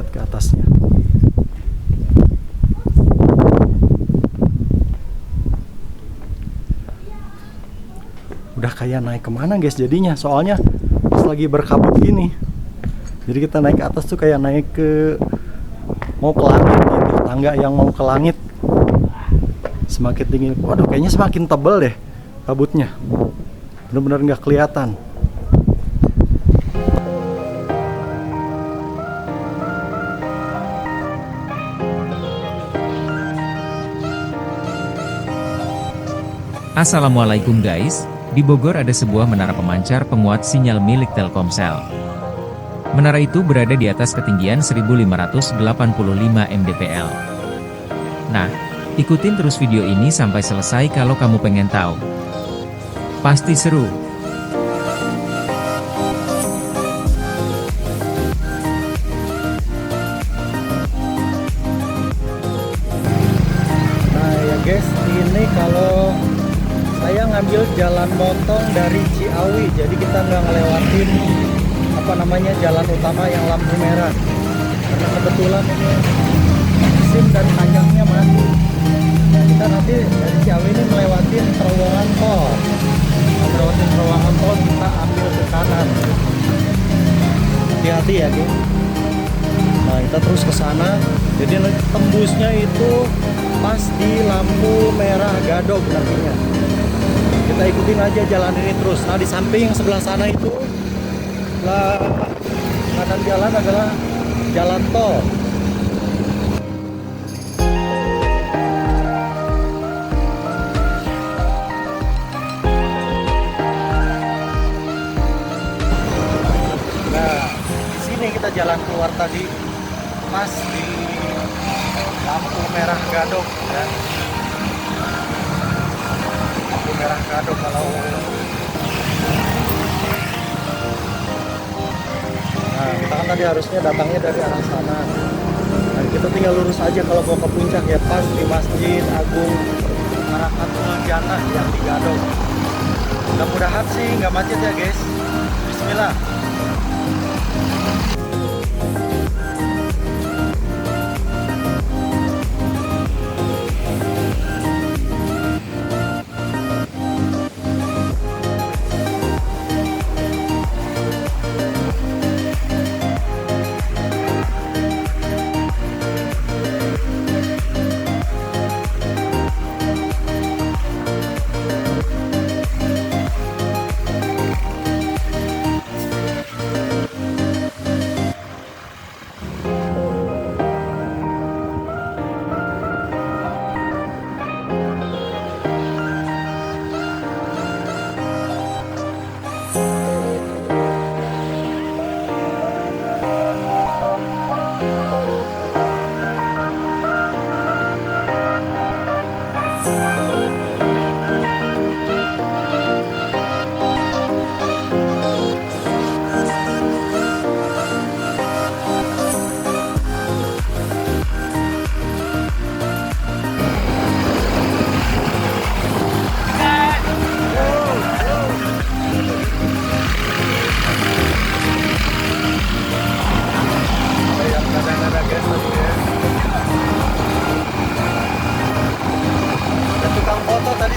ke atasnya. Udah kayak naik kemana guys jadinya, soalnya pas lagi berkabut gini. Jadi kita naik ke atas tuh kayak naik ke mau ke langit gitu, tangga yang mau ke langit. Semakin tinggi, waduh kayaknya semakin tebal deh kabutnya, bener-bener nggak kelihatan. Assalamualaikum guys, di Bogor ada sebuah menara pemancar penguat sinyal milik Telkomsel. Menara itu berada di atas ketinggian 1585 mdpl. Nah, ikutin terus video ini sampai selesai kalau kamu pengen tahu. Pasti seru. Nah ya guys, ini kalau saya ngambil jalan motong dari Ciawi, jadi kita nggak ngelewatin jalan utama yang lampu merah, karena kebetulan ini SIM dan panjangnya mati. Nah, kita nanti dari Ciawi ini melewatin terowongan tol. Melewati terowongan tol kita ambil ke kanan. Hati-hati ya guys. Nah kita terus ke sana. Jadi tembusnya itu pas di lampu merah Gadok nantinya. Kita ikutin aja jalan ini terus. Nah di samping sebelah sana itu kanan jalan adalah jalan tol. Nah di sini kita jalan keluar tadi pas di lampu merah Gadok ya. Lampu merah Gadok kalau nah, kita kan tadi harusnya datangnya dari arah sana. Dan kita tinggal lurus aja kalau mau ke puncak ya, pas di Masjid Agung Marakatul Jannah yang di Gadok. Mudah-mudahan sih nggak macet ya guys. Bismillah.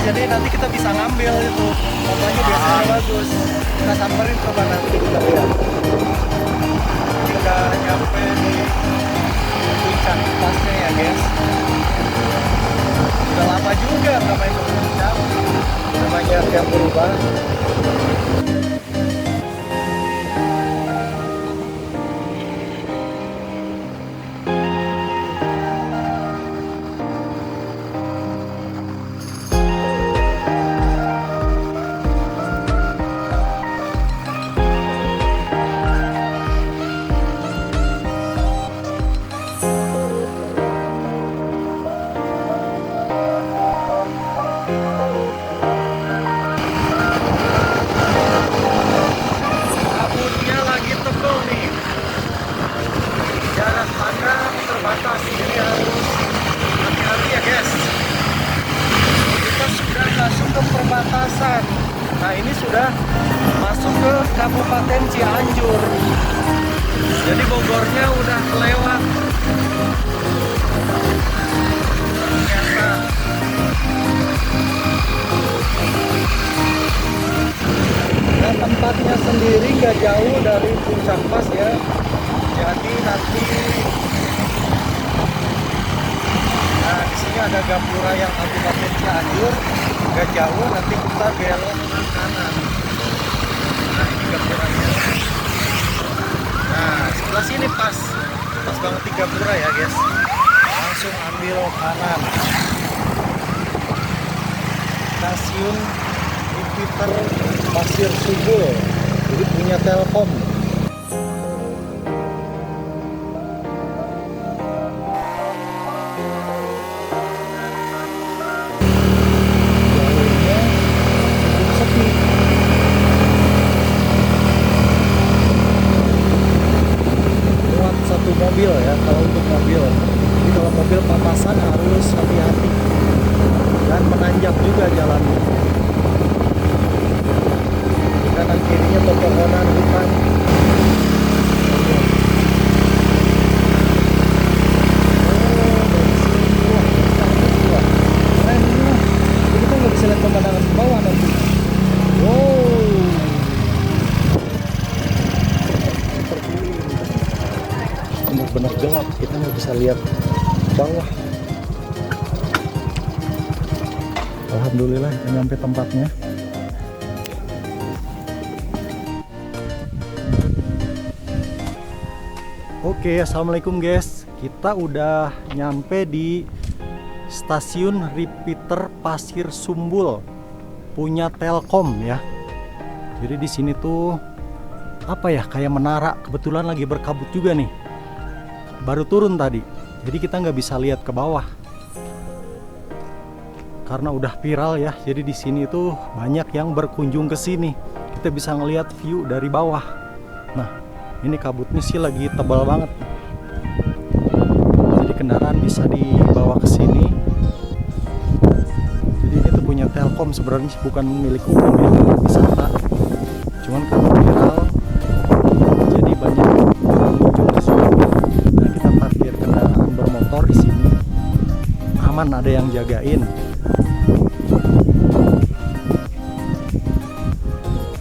Jadi nanti kita bisa ngambil itu fotonya, biasanya bagus. Kita samperin coba nanti kita lihat. Kita nyampe di puncak pasnya ya guys. Udah lama juga nggak main ke puncak, udah banyak yang berubah. di Bogornya udah kelewat. Ternyata. Dan tempatnya sendiri nggak jauh dari puncak pas ya. Jadi nanti, nah di sini ada gapura yang Kabupaten Cianjur, nggak jauh. Nanti kita belok ke kanan. Nah ini gapuranya. Nah sebelah sini pas banget di gapura ya guys. Langsung ambil kanan. Stasiun Repeater Pasir Sumbul, jadi punya Telkom. Jalurnya cukup sepi. Muat satu mobil ya kalau untuk mobil. Jadi kalau mobil papasan harus hati-hati dan menanjak juga jalannya. Kanan kirinya pepohonan hutan. Kita nggak bisa lihat pemandangan ke bawah nanti. Wow. Benar-benar gelap, kita nggak bisa lihat bawah. Alhamdulillah kita nyampe tempatnya. Oke, assalamualaikum guys. Kita udah nyampe di stasiun Repeater Pasir Sumbul, punya Telkom ya. Jadi di sini tuh apa ya, kayak menara. Kebetulan lagi berkabut juga nih. Baru turun tadi, jadi kita nggak bisa lihat ke bawah karena udah viral ya. Jadi di sini tuh banyak yang berkunjung ke sini. Kita bisa ngelihat view dari bawah. Nah, ini kabutnya sih lagi tebal banget. Jadi kendaraan bisa dibawa ke sini. Jadi ini tuh punya Telkom, sebenarnya bukan milik umum, milik wisata. Cuman karena viral, jadi banyak pengunjung ke sini. Nah, kita parkir kendaraan bermotor di sini. Aman, ada yang jagain.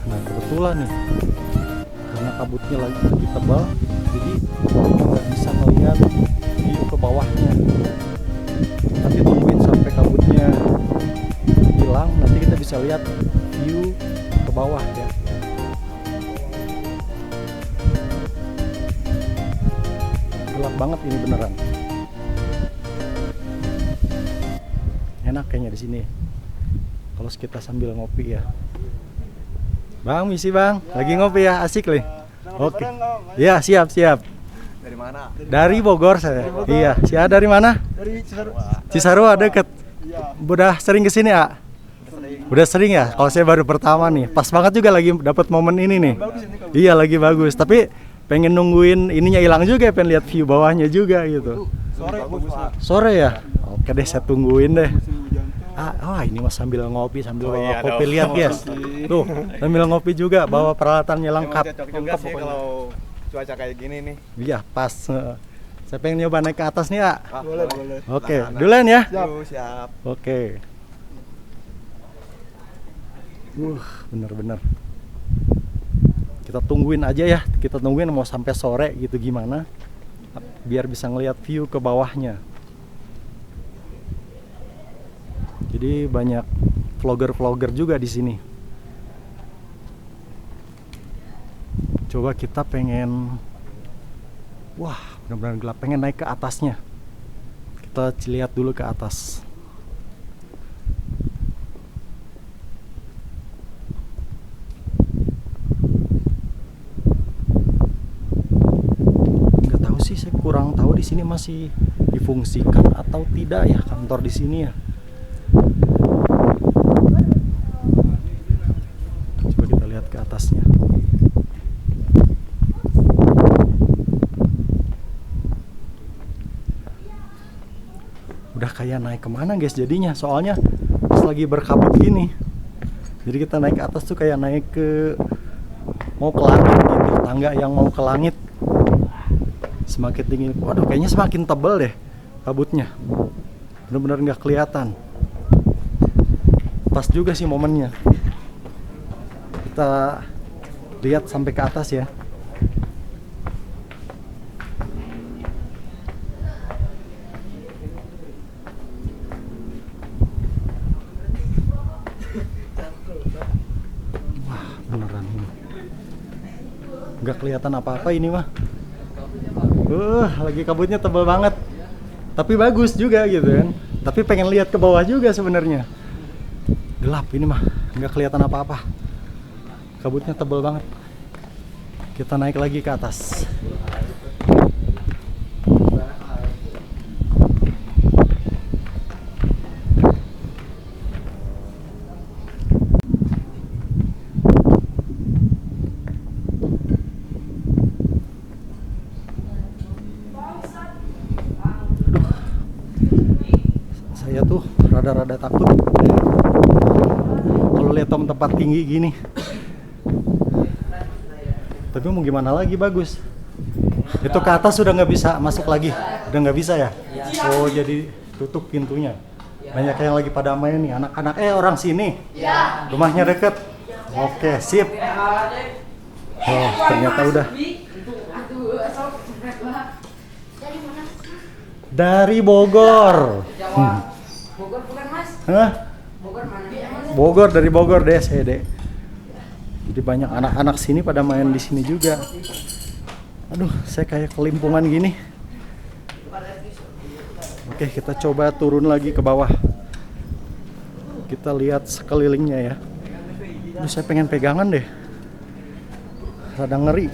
Nah, kebetulan nih, karena kabutnya lagi tebal, jadi nggak bisa melihat view ke bawahnya. Nanti tungguin sampai kabutnya hilang, nanti kita bisa lihat view ke bawah ya. Gelap banget ini beneran. Enak kayaknya di sini. Kalau kita sambil ngopi ya. Bang, misi bang, lagi ngopi ya, asik nih. Oke. Iya, siap. Dari mana? Dari Bogor saya. Iya, siapa dari mana? Dari Cisarua. Cisarua deket. Udah sering kesini ya? Udah sering ya? Kalau saya baru pertama nih. Pas banget juga lagi dapat momen ini nih. Iya, lagi bagus. Tapi pengen nungguin ininya hilang juga, pengen lihat view bawahnya juga gitu. Sore ya? Oke deh, saya tungguin deh. Ini mas sambil ngopi, sambil bawa kopi, lihat guys. Tuh, sambil ngopi juga, bawa peralatannya lengkap. Cocok juga sih kalau cuaca kayak gini nih. Iya, pas. Saya pengen nyoba naik ke atas nih, ya. Boleh. Oke, duluan ya. Siap. Oke. Bener-bener. Kita tungguin aja ya. Kita tungguin mau sampai sore gitu gimana, biar bisa ngelihat view ke bawahnya. Jadi banyak vlogger-vlogger juga di sini. Coba kita pengen, benar-benar gelap, pengen naik ke atasnya. Kita lihat dulu ke atas. Nggak tahu sih, saya kurang tahu di sini masih difungsikan atau tidak ya kantor di sini ya. Coba kita lihat ke atasnya. Udah kayak naik kemana guys jadinya, soalnya pas lagi berkabut gini. Jadi kita naik ke atas tuh kayak naik ke, mau ke langit gitu, tangga yang mau ke langit. Semakin tinggi, waduh kayaknya semakin tebal deh kabutnya. Bener-bener nggak kelihatan. Pas juga sih momennya. Kita lihat sampai ke atas ya. Wah, beneran ini. Nggak kelihatan apa-apa ini mah. Lagi kabutnya tebal banget. Tapi bagus juga gitu kan. Tapi pengen lihat ke bawah juga sebenarnya. Gelap ini mah, nggak kelihatan apa-apa. Kabutnya tebal banget. Kita naik lagi ke atas. Saya tuh rada-rada takut kalau lihat tempat tinggi gini. Tapi mau gimana lagi, bagus. Itu ke atas sudah nggak bisa masuk lagi, udah nggak bisa ya? Oh jadi tutup pintunya. Banyak yang lagi pada main nih, anak-anak. Orang sini? Rumahnya deket? Oke, sip. Oh ternyata udah. Dari Bogor. Bogor bukan Mas? Hah? Bogor mana? Mas? Bogor, dari Bogor deh, saya deh. Jadi banyak anak-anak sini pada main di sini juga. Aduh, saya kayak kelimpungan gini. Oke, kita coba turun lagi ke bawah. Kita lihat sekelilingnya ya. Aduh, saya pengen pegangan deh. Rada ngeri.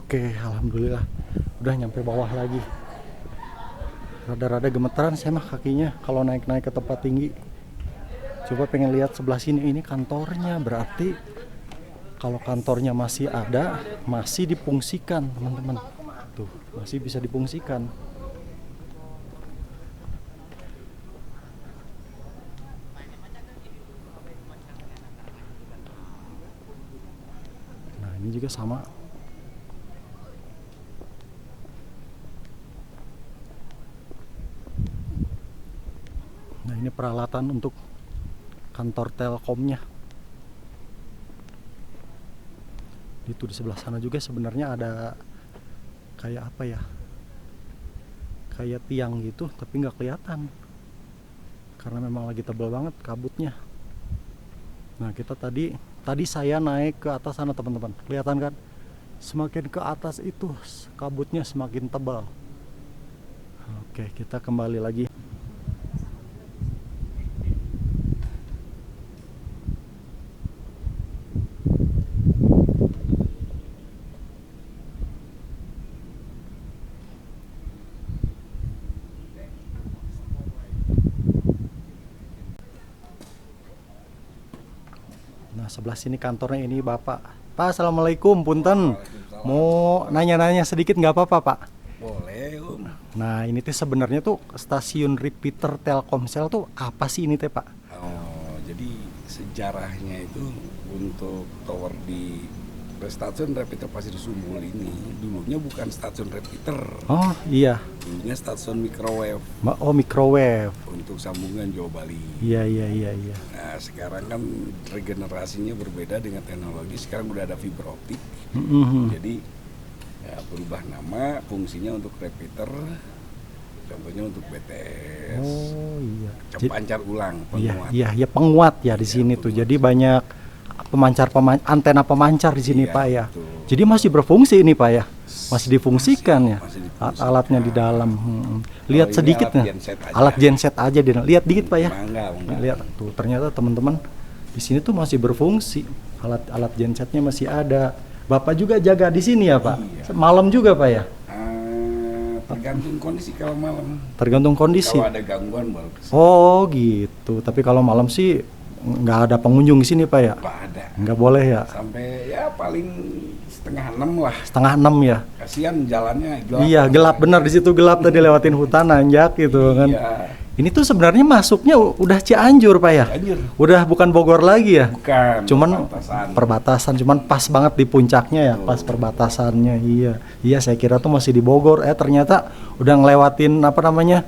Oke, alhamdulillah udah nyampe bawah lagi. Rada-rada gemeteran saya mah kakinya kalau naik-naik ke tempat tinggi. Coba pengen lihat sebelah sini, ini kantornya. Berarti kalau kantornya masih ada, masih difungsikan teman-teman. Tuh, masih bisa difungsikan. Nah ini juga sama. Nah ini peralatan untuk kantor Telkomnya. Itu di sebelah sana juga sebenarnya ada kayak apa ya? Kayak tiang gitu, tapi nggak kelihatan karena memang lagi tebal banget kabutnya. Nah kita tadi saya naik ke atas sana teman-teman, kelihatan kan? Semakin ke atas itu kabutnya semakin tebal. Oke, kita kembali lagi. Nah sebelah sini kantornya ini Bapak. Pak, assalamualaikum, punten. Mau nanya-nanya sedikit nggak apa-apa Pak? Boleh, Om. Nah ini tuh sebenarnya tuh stasiun repeater Telkomsel tuh apa sih ini teh Pak? Oh, jadi sejarahnya itu untuk tower di stasiun repeater Pasir Sumbul ini dulunya bukan stasiun repeater. Oh iya. Dulunya stasiun microwave Oh microwave. untuk sambungan Jawa Bali. Iya. Nah, sekarang kan regenerasinya berbeda dengan teknologi. Sekarang udah ada fiber optik. Mm-hmm. Jadi ya, berubah nama, fungsinya untuk repeater. Contohnya untuk BTS. Oh iya. Pancar ulang Iya, penguat. iya penguat ya di sini tuh. Jadi banyak antena pemancar di sini Iya, Pak ya. betul. Jadi masih berfungsi ini Pak ya. Masih difungsikan ya. masih difungsikan. Alatnya di dalam. Lihat ini sedikit alat nih. genset aja. Alat genset aja di dalam. Lihat dikit Pak ya. Mangga. Lihat tuh ternyata teman-teman di sini tuh masih berfungsi. Alat gensetnya masih ada. Bapak juga jaga di sini ya Pak. Iya. Malam juga Pak ya. Tergantung kondisi kalau malam. Tergantung kondisi. Kalau ada gangguan baru kesini. Oh gitu. Tapi kalau malam sih nggak ada pengunjung di sini Pak ya. Nggak ada. Nggak boleh ya. Sampai ya paling 5:30 lah. 5:30 ya. Kasihan jalannya gelap. Iya gelap benar, di situ gelap tadi lewatin hutan nanjak gitu kan. Iya. Ini tuh sebenarnya masuknya udah Cianjur Pak ya. Cianjur. Udah bukan Bogor lagi ya. Bukan. Cuman perbatasan, cuman pas banget di puncaknya ya, pas perbatasannya. Iya saya kira tuh masih di Bogor. Ternyata udah ngelewatin apa namanya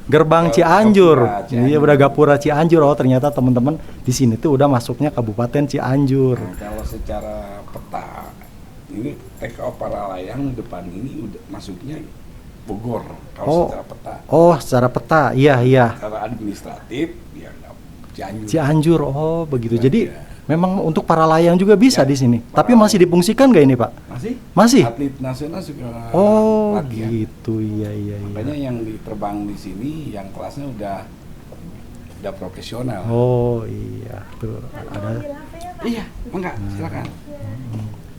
gerbang Cianjur. Gapura Cianjur. Iya udah Gapura Cianjur. Oh ternyata teman-teman di sini tuh udah masuknya Kabupaten Cianjur. Nah, kalau secara peta ini TKO Paralayang depan ini udah masuknya Bogor kalau secara peta. Oh secara peta, iya. Secara administratif ya nggak Cianjur. Cianjur, oh begitu. Nah, Jadi iya. memang untuk para layang juga bisa Ya, di sini. para Tapi masih difungsikan nggak ini Pak? Masih? Masih? Atlet nasional suka Oh latihan. gitu, iya. Makanya yang diterbang di sini yang kelasnya udah profesional. Oh iya, tuh ada. Iya, enggak, silakan.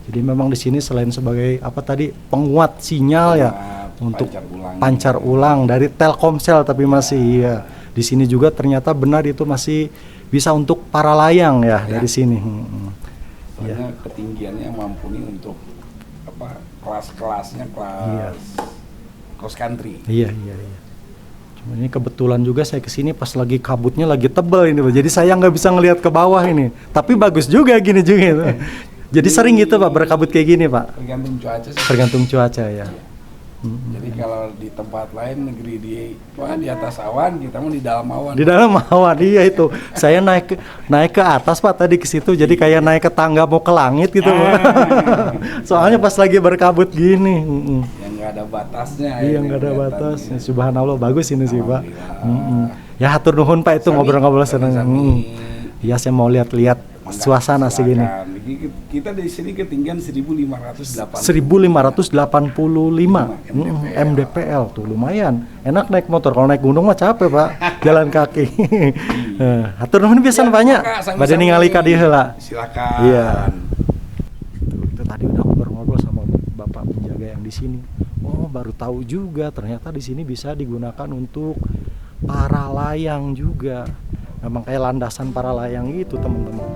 Jadi memang di sini selain sebagai apa tadi penguat sinyal ya untuk pancar ulang dari Telkomsel, tapi masih iya. Di sini juga ternyata benar itu masih bisa untuk para layang ya, dari sini. Iya. Soalnya ketinggiannya mumpuni untuk apa kelas-kelasnya Iya. cross country. Iya. Cuma ini kebetulan juga saya kesini pas lagi kabutnya lagi tebal ini Pak. Jadi saya nggak bisa ngelihat ke bawah ini. Tapi bagus juga gini juga. Jadi sering gitu Pak berkabut kayak gini Pak. Tergantung cuaca sih. Tergantung cuaca ya. Jadi kalau di tempat lain negeri di atas awan, kita mau di dalam awan. Di dalam awan, iya itu. Saya naik ke atas Pak tadi ke situ. Jadi kayak naik ke tangga mau ke langit gitu. Soalnya pas lagi berkabut gini. Yang nggak ada batasnya. Iya nggak ada batasnya. Subhanallah bagus ini sih Pak. Alhamdulillah. Ya hatur nuhun Pak itu ngobrol-ngobrol senang. Iya saya mau lihat-lihat suasana segini. Kita di sini ketinggian 1580. 1585 mdpl tuh lumayan. Enak naik motor. Kalau naik gunung mah capek Pak. Jalan kaki. Hatur nuhun pisan banyak. Bade ningali ka dieu heula. Silakan. Iya. Itu tadi udah ngobrol-ngobrol sama Bapak penjaga yang di sini. Oh, baru tahu juga ternyata di sini bisa digunakan untuk para layang juga. Memang kayak landasan para layang gitu, teman-teman.